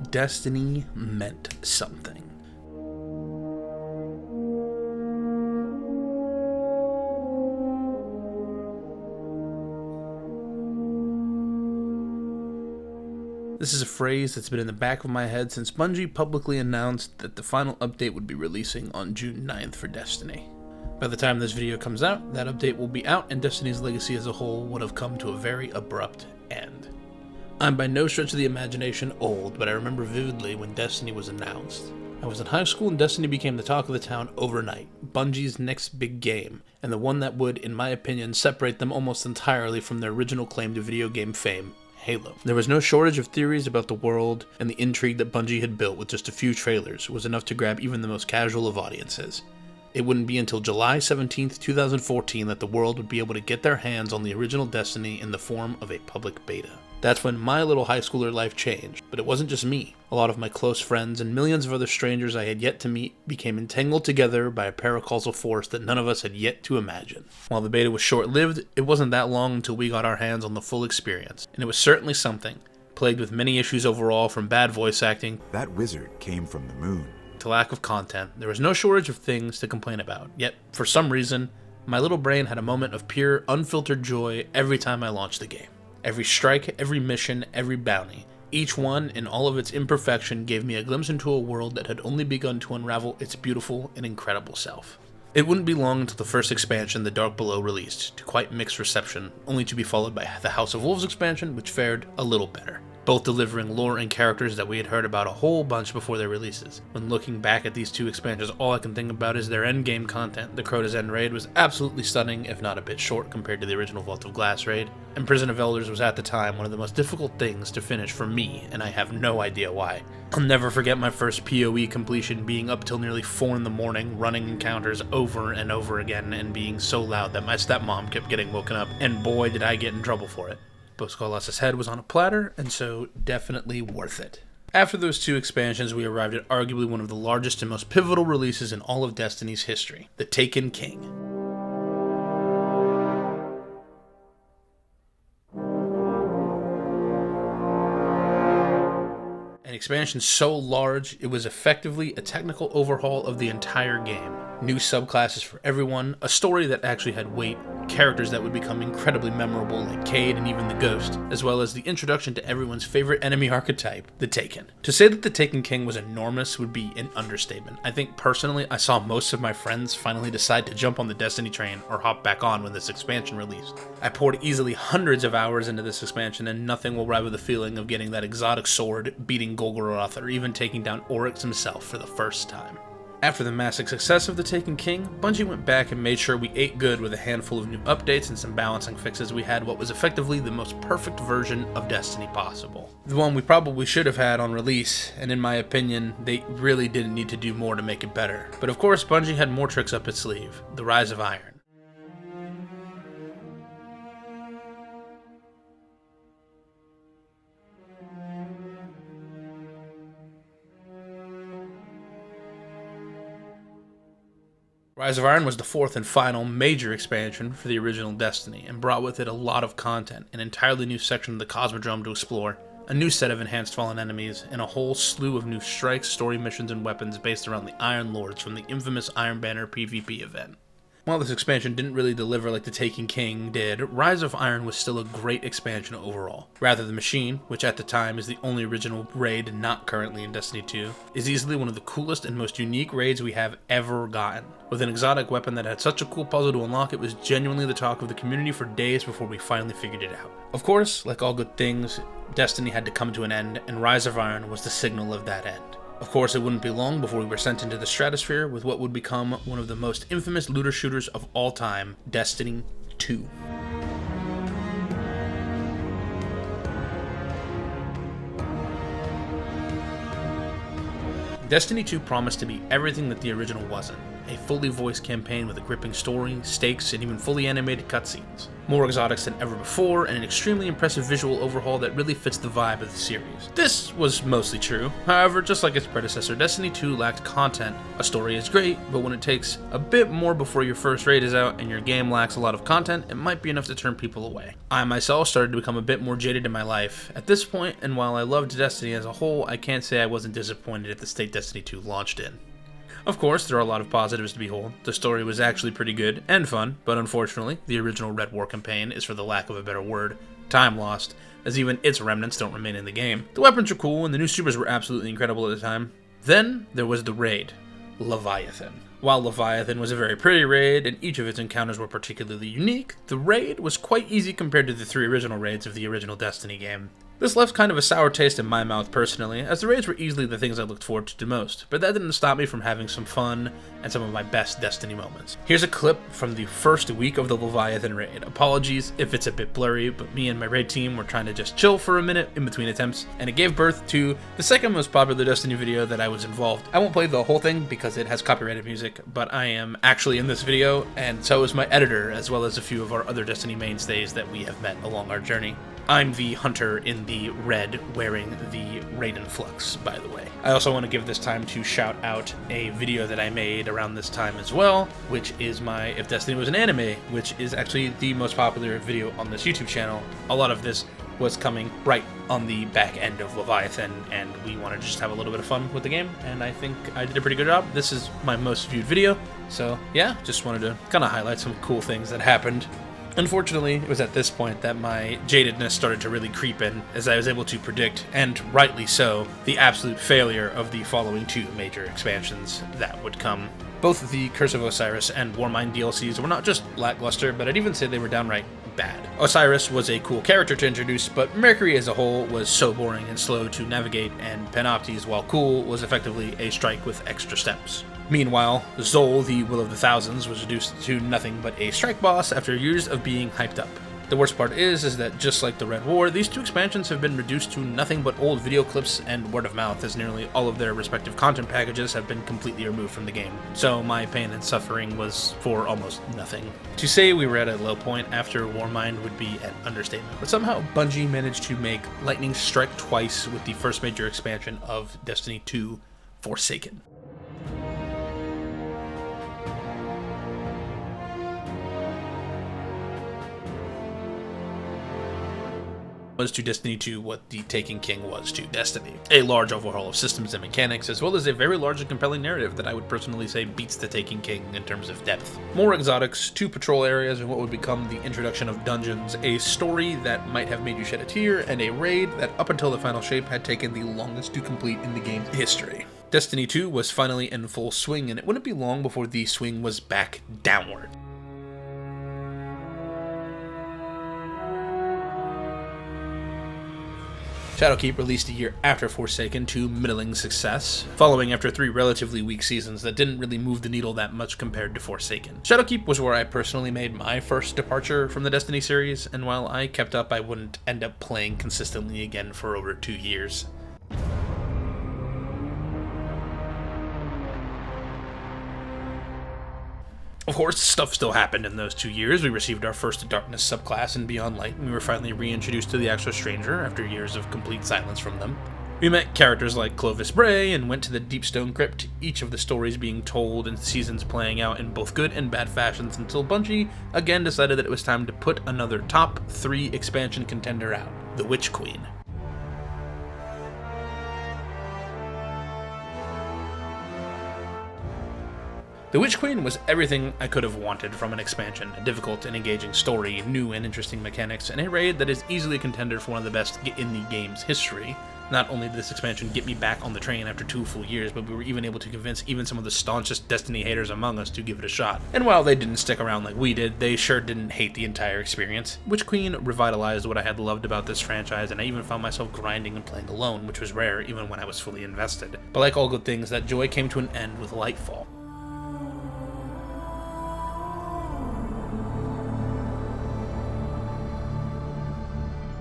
Destiny meant something. This is a phrase that's been in the back of my head since Bungie publicly announced that the final update would be releasing on June 9th for Destiny. By the time this video comes out, that update will be out and Destiny's legacy as a whole would have come to a very abrupt end. I'm by no stretch of the imagination old, but I remember vividly when Destiny was announced. I was in high school and Destiny became the talk of the town overnight, Bungie's next big game, and the one that would, in my opinion, separate them almost entirely from their original claim to video game fame, Halo. There was no shortage of theories about the world, and the intrigue that Bungie had built with just a few trailers was enough to grab even the most casual of audiences. It wouldn't be until July 17th, 2014 that the world would be able to get their hands on the original Destiny in the form of a public beta. That's when my little high schooler life changed, but it wasn't just me. A lot of my close friends and millions of other strangers I had yet to meet became entangled together by a paracausal force that none of us had yet to imagine. While the beta was short-lived, it wasn't that long until we got our hands on the full experience, and it was certainly something, plagued with many issues overall from bad voice acting, that wizard came from the moon, to lack of content. There was no shortage of things to complain about, yet, for some reason, my little brain had a moment of pure, unfiltered joy every time I launched the game. Every strike, every mission, every bounty, each one, in all of its imperfection, gave me a glimpse into a world that had only begun to unravel its beautiful and incredible self. It wouldn't be long until the first expansion, The Dark Below, released, to quite mixed reception, only to be followed by the House of Wolves expansion, which fared a little better, both delivering lore and characters that we had heard about a whole bunch before their releases. When looking back at these two expansions, all I can think about is their endgame content. The Crota's End raid was absolutely stunning, if not a bit short compared to the original Vault of Glass raid, and Prison of Elders was at the time one of the most difficult things to finish for me, and I have no idea why. I'll never forget my first PoE completion being up till nearly 4 in the morning, running encounters over and over again, and being so loud that my stepmom kept getting woken up, and boy did I get in trouble for it. Boskalas's head was on a platter, and so definitely worth it. After those two expansions, we arrived at arguably one of the largest and most pivotal releases in all of Destiny's history, The Taken King. An expansion so large, it was effectively a technical overhaul of the entire game. New subclasses for everyone, a story that actually had weight, characters that would become incredibly memorable like Cade and even the Ghost, as well as the introduction to everyone's favorite enemy archetype, the Taken. To say that the Taken King was enormous would be an understatement. I think personally I saw most of my friends finally decide to jump on the Destiny train or hop back on when this expansion released. I poured easily hundreds of hours into this expansion and nothing will rival the feeling of getting that exotic sword, beating Golgoroth, or even taking down Oryx himself for the first time. After the massive success of The Taken King, Bungie went back and made sure we ate good with a handful of new updates and some balancing fixes. We had what was effectively the most perfect version of Destiny possible. The one we probably should have had on release, and in my opinion, they really didn't need to do more to make it better. But of course, Bungie had more tricks up its sleeve. The Rise of Iron. Rise of Iron was the fourth and final major expansion for the original Destiny, and brought with it a lot of content, an entirely new section of the Cosmodrome to explore, a new set of enhanced fallen enemies, and a whole slew of new strikes, story missions, and weapons based around the Iron Lords from the infamous Iron Banner PvP event. While this expansion didn't really deliver like The Taken King did, Rise of Iron was still a great expansion overall. Rather, the Machine, which at the time is the only original raid not currently in Destiny 2, is easily one of the coolest and most unique raids we have ever gotten. With an exotic weapon that had such a cool puzzle to unlock, it was genuinely the talk of the community for days before we finally figured it out. Of course, like all good things, Destiny had to come to an end, and Rise of Iron was the signal of that end. Of course, it wouldn't be long before we were sent into the stratosphere with what would become one of the most infamous looter shooters of all time, Destiny 2. Destiny 2 promised to be everything that the original wasn't. a fully voiced campaign with a gripping story, stakes, and even fully animated cutscenes. More exotics than ever before, and an extremely impressive visual overhaul that really fits the vibe of the series. This was mostly true. However, just like its predecessor, Destiny 2 lacked content. A story is great, but when it takes a bit more before your first raid is out and your game lacks a lot of content, it might be enough to turn people away. I myself started to become a bit more jaded in my life at this point, and while I loved Destiny as a whole, I can't say I wasn't disappointed at the state Destiny 2 launched in. Of course, there are a lot of positives to behold. The story was actually pretty good and fun, but unfortunately, the original Red War campaign is, for the lack of a better word, time lost, as even its remnants don't remain in the game. The weapons are cool, and the new supers were absolutely incredible at the time. Then, there was the raid, Leviathan. While Leviathan was a very pretty raid, and each of its encounters were particularly unique, the raid was quite easy compared to the 3 original raids of the original Destiny game. This left kind of a sour taste in my mouth personally, as the raids were easily the things I looked forward to most, but that didn't stop me from having some fun and some of my best Destiny moments. Here's a clip from the first week of the Leviathan raid. Apologies if it's a bit blurry, but me and my raid team were trying to just chill for a minute in between attempts, and it gave birth to the second most popular Destiny video that I was involved. I won't play the whole thing because it has copyrighted music, but I am actually in this video, and so is my editor, as well as a few of our other Destiny mainstays that we have met along our journey. I'm the hunter in the red wearing the Raiden Flux, by the way. I also want to give this time to shout out a video that I made around this time as well, which is my If Destiny Was an Anime, which is actually the most popular video on this YouTube channel. A lot of this was coming right on the back end of Leviathan, and we wanted to just have a little bit of fun with the game, and I think I did a pretty good job. This is my most viewed video, so yeah, just wanted to kind of highlight some cool things that happened. Unfortunately, it was at this point that my jadedness started to really creep in, as I was able to predict, and rightly so, the absolute failure of the following 2 major expansions that would come. Both the Curse of Osiris and Warmind DLCs were not just lackluster, but I'd even say they were downright bad. Osiris was a cool character to introduce, but Mercury as a whole was so boring and slow to navigate, and Panoptes, while cool, was effectively a strike with extra steps. Meanwhile, Zol, the Will of the Thousands, was reduced to nothing but a strike boss after years of being hyped up. The worst part is that just like the Red War, these 2 expansions have been reduced to nothing but old video clips and word of mouth, as nearly all of their respective content packages have been completely removed from the game. So my pain and suffering was for almost nothing. To say we were at a low point after Warmind would be an understatement, but somehow Bungie managed to make lightning strike twice with the first major expansion of Destiny 2, Forsaken. Was to Destiny 2 what the Taken King was to Destiny. A large overhaul of systems and mechanics, as well as a very large and compelling narrative that I would personally say beats the Taken King in terms of depth. More exotics, 2 patrol areas, and what would become the introduction of dungeons, a story that might have made you shed a tear, and a raid that up until the final shape had taken the longest to complete in the game's history. Destiny 2 was finally in full swing, and it wouldn't be long before the swing was back downward. Shadowkeep released a year after Forsaken to middling success, following after 3 relatively weak seasons that didn't really move the needle that much compared to Forsaken. Shadowkeep was where I personally made my first departure from the Destiny series, and while I kept up, I wouldn't end up playing consistently again for over 2 years. Of course, stuff still happened in those 2 years. We received our first Darkness subclass in Beyond Light, and we were finally reintroduced to the Extra Stranger after years of complete silence from them. We met characters like Clovis Bray and went to the Deepstone Crypt, each of the stories being told and seasons playing out in both good and bad fashions until Bungie again decided that it was time to put another top 3 expansion contender out, the Witch Queen. The Witch Queen was everything I could have wanted from an expansion: a difficult and engaging story, new and interesting mechanics, and a raid that is easily a contender for one of the best in the game's history. Not only did this expansion get me back on the train after 2 full years, but we were even able to convince even some of the staunchest Destiny haters among us to give it a shot. And while they didn't stick around like we did, they sure didn't hate the entire experience. Witch Queen revitalized what I had loved about this franchise, and I even found myself grinding and playing alone, which was rare even when I was fully invested. But like all good things, that joy came to an end with Lightfall.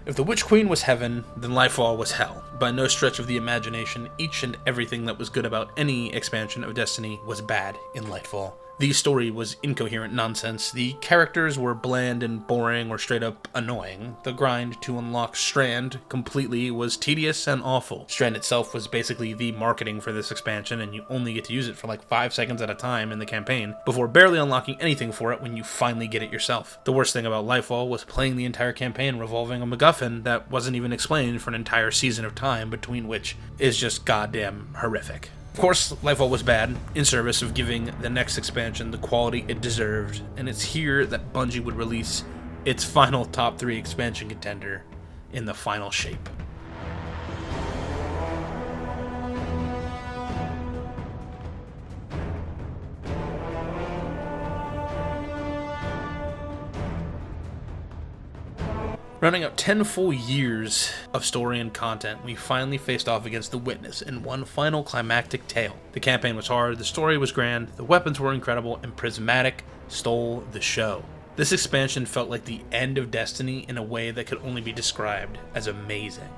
If the Witch Queen was heaven, then Lightfall was hell. By no stretch of the imagination, each and everything that was good about any expansion of Destiny was bad in Lightfall. The story was incoherent nonsense, the characters were bland and boring or straight up annoying, the grind to unlock Strand completely was tedious and awful. Strand itself was basically the marketing for this expansion, and you only get to use it for like 5 seconds at a time in the campaign, before barely unlocking anything for it when you finally get it yourself. The worst thing about Lightfall was playing the entire campaign revolving a MacGuffin that wasn't even explained for an entire season of time, between which is just goddamn horrific. Of course, Lightfall was bad, in service of giving the next expansion the quality it deserved, and it's here that Bungie would release its final top 3 expansion contender in the final shape. Rounding out 10 full years of story and content, we finally faced off against the Witness in one final climactic tale. The campaign was hard, the story was grand, the weapons were incredible, and Prismatic stole the show. This expansion felt like the end of Destiny in a way that could only be described as amazing.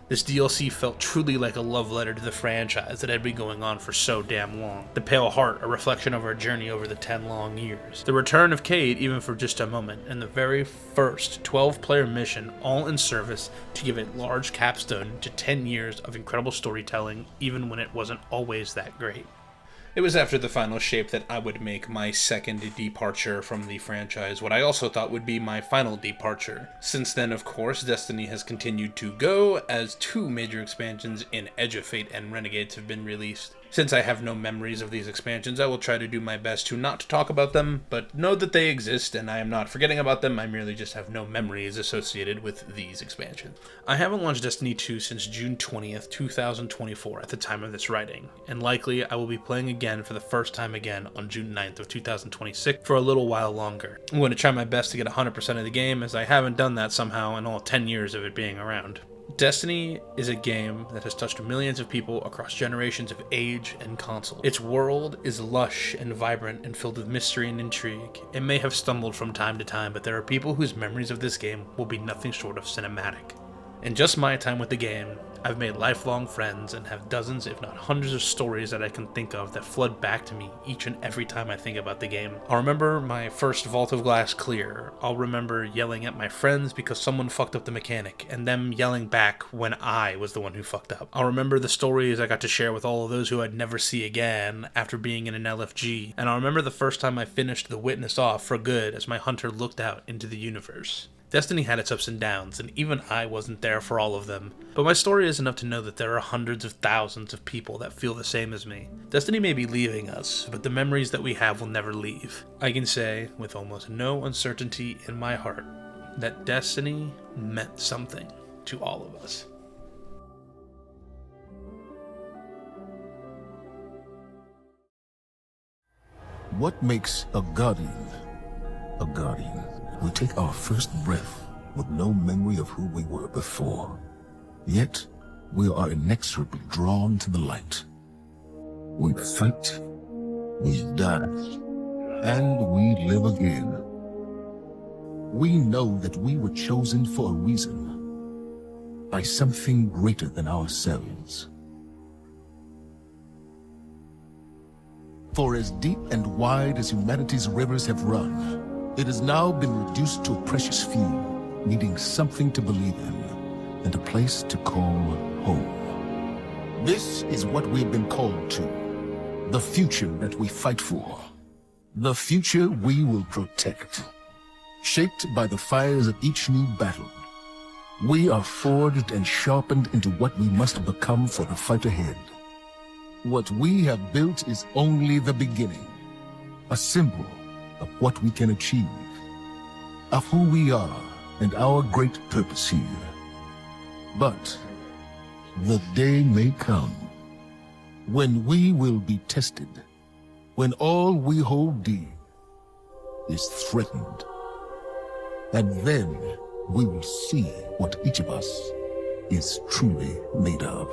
This DLC felt truly like a love letter to the franchise that had been going on for so damn long. The Pale Heart, a reflection of our journey over the 10 long years. The return of Cayde, even for just a moment, and the very first 12-player mission, all in service to give a large capstone to 10 years of incredible storytelling, even when it wasn't always that great. It was after the final shape that I would make my second departure from the franchise, what I also thought would be my final departure. Since then, of course, Destiny has continued to go, as 2 major expansions in Edge of Fate and Renegades have been released. Since I have no memories of these expansions, I will try to do my best to not talk about them, but know that they exist, and I am not forgetting about them, I merely just have no memories associated with these expansions. I haven't launched Destiny 2 since June 20th, 2024 at the time of this writing, and likely I will be playing again for the first time again on June 9th of 2026 for a little while longer. I'm going to try my best to get 100% of the game, as I haven't done that somehow in all 10 years of it being around. Destiny is a game that has touched millions of people across generations of age and console. Its world is lush and vibrant and filled with mystery and intrigue. It may have stumbled from time to time, but there are people whose memories of this game will be nothing short of cinematic. In just my time with the game, I've made lifelong friends and have dozens, if not hundreds, of stories that I can think of that flood back to me each and every time I think about the game. I'll remember my first Vault of Glass clear. I'll remember yelling at my friends because someone fucked up the mechanic, and them yelling back when I was the one who fucked up. I'll remember the stories I got to share with all of those who I'd never see again after being in an LFG, and I'll remember the first time I finished the Witness off for good as my hunter looked out into the universe. Destiny had its ups and downs, and even I wasn't there for all of them. But my story is enough to know that there are hundreds of thousands of people that feel the same as me. Destiny may be leaving us, but the memories that we have will never leave. I can say, with almost no uncertainty in my heart, that Destiny meant something to all of us. What makes a guardian a guardian? We take our first breath with no memory of who we were before. Yet, we are inexorably drawn to the light. We fight, we die, and we live again. We know that we were chosen for a reason, by something greater than ourselves. For as deep and wide as humanity's rivers have run, it has now been reduced to a precious few, needing something to believe in, and a place to call home. This is what we've been called to, the future that we fight for, the future we will protect. Shaped by the fires of each new battle, we are forged and sharpened into what we must become for the fight ahead. What we have built is only the beginning, a symbol of what we can achieve, of who we are and our great purpose here. But the day may come when we will be tested, when all we hold dear is threatened. And then we will see what each of us is truly made of.